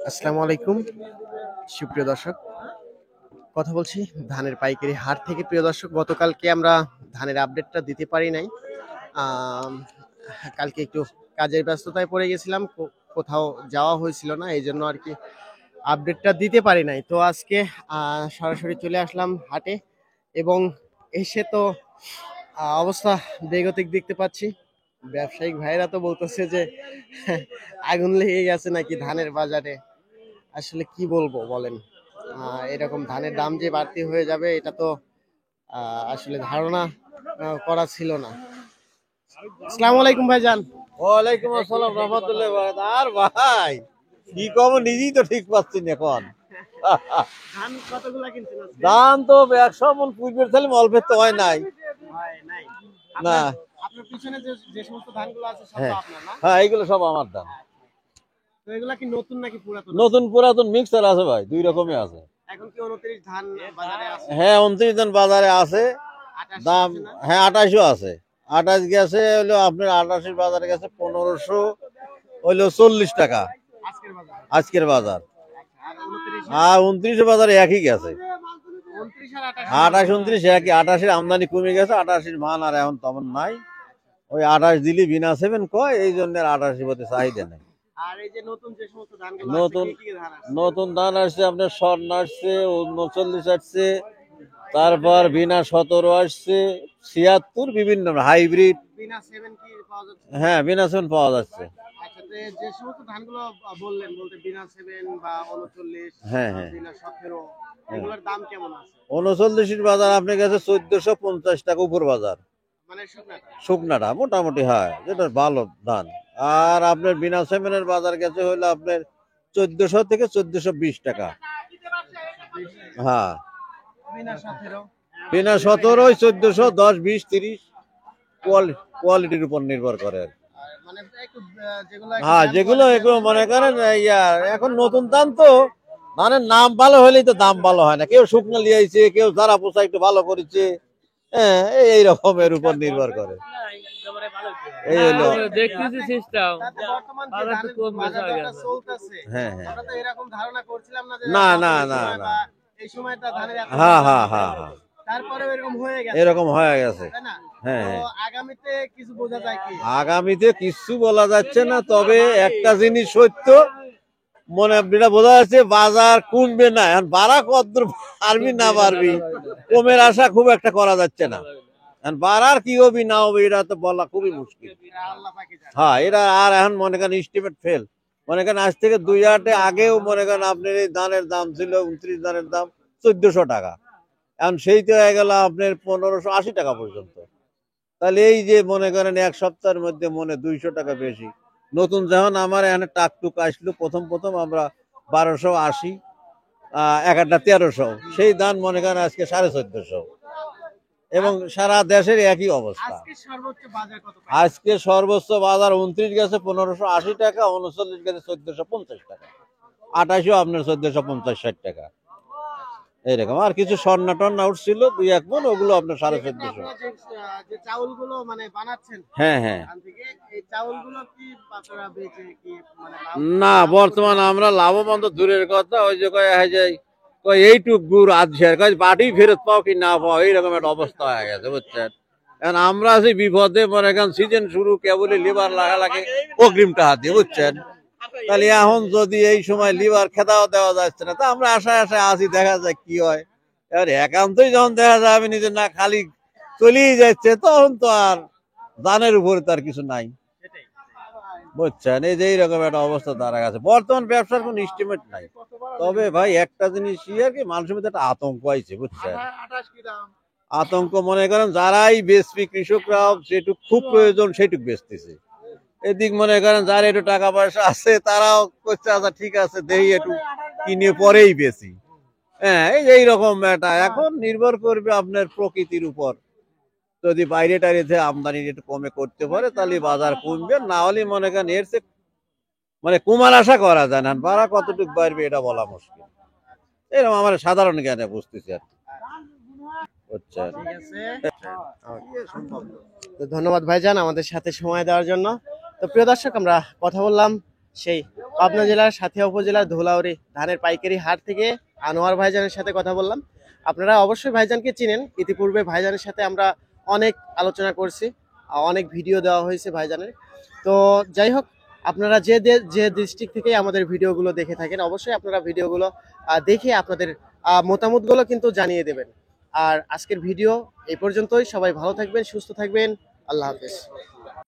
আসসালামু আলাইকুম সুপ্রিয় দর্শক, কথা বলছি ধানের পাইকারি হাট থেকে। প্রিয় দর্শক, গতকালকে আমরা ধানের আপডেটটা দিতে পারি নাই। আম, কালকে একটু কাজের ব্যস্ততায় পড়ে গেছিলাম, কোথাও যাওয়া হয়েছিল না, এই জন্য আর কি আপডেটটা দিতে পারি নাই। তো আজকে সরাসরি চলে আসলাম হাটে এবং এসে তো অবস্থা বেগতিক দেখতে পাচ্ছি। ব্যবসায়িক ভাইরা তো বলতেছে যে আগুন লেগে গেছে নাকি ধানের বাজারে। আসলে কি বলবো বলেন, এরকম ধানের দাম যে বাড়তি হয়ে যাবে এটা তো আসলে ধারণা করা ছিল না। আসসালামু আলাইকুম ভাইজান। ওয়ালাইকুম আসসালাম রহমতুল্লাহ। আর ভাই কি কব, নিজেই তো ঠিক পাচ্ছি না এখন। ধান কতগুলা কিনছেন আজকে? দাম তো 100 মন পূর্বের ছেলে অল্পের তো হয় নাই। হয় নাই। না, আপনার আপনার পিছনে যে যে সমস্ত ধানগুলো আছে সব তো হ্যাঁ আপনার না? হ্যাঁ, এগুলো সব আমার দাম। তো এগুলা কি নতুন নাকি পুরাতন? নতুন পুরাতন মিক্সার আছে ভাই, দুই রকমই আছে। এখন কি 29 ধান বাজারে আছে? হ্যাঁ, 29 জন বাজারে আছে। 28 দাম আছে না? হ্যাঁ 28ও আছে। 28 গেছে হলো আপনার, 28 বাজারে গেছে 1500, হইলো 40 টাকা আজকের বাজারে। আজকের বাজার। আর 29 আর 29 বাজারে একই গেছে। 29 আর 28 28 29 একই। 28 আমদানি কমে গেছে, 28 মান আর এখন তেমন নাই। ওই 28 দিলি বিনা সেভেন কয়, এই জন্য 28 প্রতি চাহিদা নেই। আর এই যে নতুন যে সমস্ত ধানগুলো আছে নতুন কি কি ধান আছে? নতুন ধান আসছে আপনার, স্বর্ণ আসছে, 39 আসছে, তারপর বিনা 17 আসছে, 76, বিভিন্ন হাইব্রিড। বিনা 7 কি পাওয়া যাচ্ছে? হ্যাঁ, বিনা সেভেন পাওয়া যাচ্ছে। আচ্ছা, তো যে সমস্ত ধানগুলো বললেন, বলতে বিনা 7 বা 39, হ্যাঁ হ্যাঁ বিনা 17, হ্যাঁ। এগুলোর দাম কেমন আছে? 39 বাজার আপনার কাছে 1450 টাকা উপর বাজার। মানে শুকনাটা? শুকনাটা মোটামুটি হয়, যেটা ভালো ধান। আর আপনার বিনা সেভেনের বাজার গেছে হলো আপনার 1400 থেকে 1420 টাকা। হ্যাঁ, বিনা 17? বিনা 17 1410 20 30 কোয়ালিটির উপর নির্ভর করে আর কি। মানে একটু যেগুলো একটু হ্যাঁ, দাম যেগুলো quality এগুলো আছে, মনে করেন এখন নতুন ধান তো, ধানের নাম ভালো হলেই তো দাম ভালো হয় না। কেউ শুকনো লিয়াইছে, কেউ যারা পোষা একটু ভালো করেছে। হ্যাঁ, এই রকমের উপর নির্ভর করে। এই হলো। দেখতেছি সিস্টেম তাতে বর্তমান যে বাজার তো ধানের কম বেশি বাজার হয়ে দরটা গেছে। চলতেছে, হ্যাঁ হ্যাঁ। আমরা তো এরকম ধারণা করছিলাম না যে না না বর্তমান না সময় না। বা এই সময়টা ধানের এত হ্যাঁ দাম হ্যাঁ হবে। হ্যাঁ হ্যাঁ, তারপরেও এরকম হয়ে গেছে, এরকম হয়ে গেছে। তাই না? হ্যাঁ তো হ্যাঁ। আগামীতে কিছু বোঝা যায় কি? আগামীতে কিছু বলা যাচ্ছে না, তবে একটা জিনিস সত্য, মনে যেটা বোঝা যাচ্ছে বাজার কমবে না। এখন বাড়া কদ্দূর পারবি না পারবি, কমের আশা খুব একটা করা যাচ্ছে না। এখন বাড়ার কি হবে না হবে এটা তো বলা খুবই মুশকিল। এটা আল্লাহ পাকই জানে। হ্যাঁ, এটা আর এখন মনে করেন এস্টিমেট ফেল। মনে করেন আজ থেকে 2 হাটে আগেও মনে করেন আপনার এই ধানের দাম ছিল 29 ধানের দাম 1400 টাকা। এখন সেই তো হয়ে গেল আপনার 1580 টাকা পর্যন্ত। তাহলে এই যে মনে করেন এক সপ্তাহের মধ্যে 200 টাকা বেশি। নতুন যখন আমার এখানে টাকটুক আসলো, প্রথম প্রথম আমরা 1280, এক একটা 1300, সেই দান মনে করেন আজকে 1450। এবং সারা দেশের একই অবস্থা। আজকে সর্বোচ্চ বাজার কত? আজকে সর্বোচ্চ বাজার 29 গেছে 1580 টাকা, 39 গেছে 1450 টাকা, 28ও আপনার 1450-60 টাকা এইরকম। আর কিছু স্বর্ণা টন্না উঠছিল 2-1 মন, ওগুলো আপনার 1450। আপনারা যে চাউলগুলো মানে বানাচ্ছেন হ্যাঁ হ্যাঁ। এখান থেকে, এই চাউলগুলো কি আপনারা বেচে কি মানে না, বর্তমান আমরা লাভবান তো দূরের কথা, ওই যে কয় হয়ে যায়, কয় এইটুক গুড় আজ শেয়ার কয় বাটি ফেরত পাও কি না পাও, এইরকম একটা অবস্থা হয়ে গেছে বুঝছেন। এখন আমরা আছি বিপদে, মনে এখন সিজন শুরু, কেবলই লিভার লাগা লাগে অগ্রিমটা হাত দিয়ে বুঝছেন। তাহলে এখন যদি এই সময় লিভার খেদাও দেওয়া যাচ্ছে না, তা আমরা আশায় আশায় আসি, দেখা যায় কি হয়। এবার একান্তই যখন দেখা যায় আমি নিজে না খালি চলেই যাচ্ছে, তখন তো আর দানের উপরে তো আর কিছু নাই বুঝছেন। এই যে এইরকম একটা অবস্থা দাঁড়া গেছে, বর্তমান ব্যবসার কোনো এস্টিমেট নাই। তবে ভাই একটা জিনিস আর কি, মানুষের মধ্যে একটা আতঙ্ক আইছে বুঝছেন। 28 কি দাম? আতঙ্ক মনে করেন যারাই বেচবি, কৃষকরাও যেটুক খুব প্রয়োজন সেটুক বেচতেছে। এদিক মনে করেন যার একটু টাকা পয়সা আছে তারাও করছে আচ্ছা ঠিক আছে দেই একটু কিনে পরেই বেশি। হ্যাঁ, এই যে এইরকম একটা এখন নির্ভর করবে আপনার প্রকৃতির উপর। যদি বাইরে টাইরে থেকে আমদানি একটু কমে করতে পারে তাহলে বাজার কমবে, না হলে মনে করেন এর চেয়ে মানে কমার আশা করা যায় না। বাড়া কতটুকু বাড়বে এটা বলা মুশকিল। এরকম আমার সাধারণ জ্ঞানে বুঝতেছি আর কি। বুঝছেন। ঠিক আছে। তো ধন্যবাদ ভাইজান আমাদের সাথে সময় দেওয়ার জন্য। তো প্রিয় দর্শক, আমরা কথা বললাম সেই পাবনা জেলার সাথিয়া উপজেলার ধুলাউড়ি ধানের পাইকারি হাট থেকে আনোয়ার ভাইজানের সাথে কথা বললাম। আপনারা অবশ্যই ভাইজানকে চিনেন, ইতিপূর্বে ভাইজানের সাথে আমরা অনেক আলোচনা করছি, অনেক ভিডিও দেওয়া হয়েছে ভাইজানের। তো যাই হোক, আপনারা যে ডিস্ট্রিক্ট থেকে আমাদের ভিডিওগুলো দেখে থাকেন, অবশ্যই আপনারা ভিডিওগুলো দেখে আপনাদের মতামতগুলো কিন্তু জানিয়ে দেবেন। আর আজকের ভিডিও এই পর্যন্তই। সবাই ভালো থাকবেন, সুস্থ থাকবেন। আল্লাহ হাফেজ।